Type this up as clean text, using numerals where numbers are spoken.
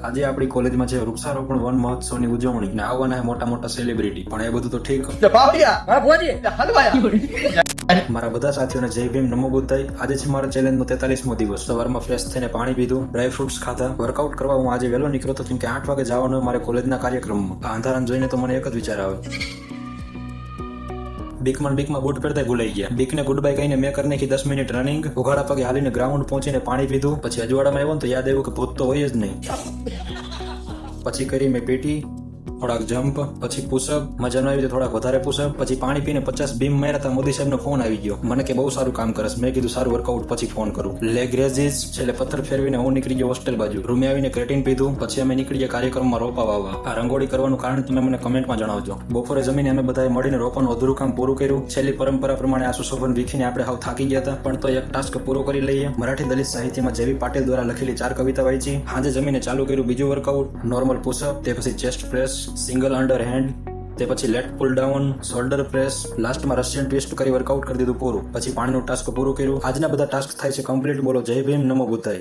આજે આપણી કોલેજમાં છે વૃક્ષારોપણ વન મહોત્સવની ઉજવણી ને આવવાના મોટા મોટા સેલિબ્રિટી, પણ એ બધું તો ઠીક. મારા બધા સાથીઓને જય ભીમ, નમો બુદ્ધાય. આજે છે મારા ચેલેન્જનો 43મો દિવસ. સવારમાં ફ્રેશ થઈને પાણી પીધું, ડ્રાય ફ્રૂટ્સ ખાધા. વર્કઆઉટ કરવા હું આજે વહેલો નીકળ્યો હતો કેમ કે 8 વાગે જવાનું મારે કોલેજના કાર્યક્રમમાં. આ અંધારાને જોઈને તો મને એક જ વિચાર આવે, બીકમાં બૂટ પહેરતા ભૂલાઈ ગયા. બીકને ગુડ બાય કહીને મેં કરી નાખી 10 મિનિટ રનિંગ. ઉઘાડા પગે હાલીને ગ્રાઉન્ડ પહોંચીને પાણી પીધું. પછી અજવાડામાં આવ્યો ને તો યાદ આવ્યું કે ભૂત તો હોય જ નહીં. પછી કરી મેં પેટી, થોડાક જમ્પ, પછી પુશઅપ. મજા ન આવી તો થોડાક વધારે પુશઅપ. પછી પાણી પીને 50 બીમ માર્યા હતા. મોદી સાહેબનો ફોન આવી ગયો. મને કે બહુ સારું કામ કરસ. મેં કીધું સારું, વર્કઆઉટ પછી ફોન કરું. Leg raises. છેલ્લે પથ્થર ફેરવીને હું નીકળી ગયો હોસ્ટેલ બાજુ. રૂમે આવીને ક્રેટીન પીધું. પછી અમે નીકળી ગયા કાર્યક્રમમાં રોપા વાવવા. આ રંગોળી કરવાનું કારણ તમે મને કમેન્ટમાં જણાવજો. બપોરે જમીને અમે બધાએ મળીને રોપાનું અધૂરું કામ પૂરું કર્યું. છેલ્લી પરંપરા પ્રમાણે આ સુશોભન વીખીને આપણે હાવ થાકી ગયા હતા, પણ તો એક ટાસ્ક પૂરો કરી લઈએ. મરાઠી દલિત સાહિત્યમાં જેવી પાટીલ દ્વારા લખેલી 4 કવિતા વાંચી. સાંજે જમીને ચાલુ કર્યું બીજું વર્કઆઉટ. નોર્મલ પુશઅપ, તે પછી chest press, single under hand, તે પછી lat pull down, shoulder press, લાસ્ટમાં રશિયન ટ્વિસ્ટ કરી વર્કઆઉટ કરી દીધું પૂરું. પછી પાણીનું ટાસ્ક પૂરું કર્યું. આજના બધા ટાસ્ક થાય છે કમ્પ્લીટ. બોલો જય ભીમ, નમો બુદ્ધાય.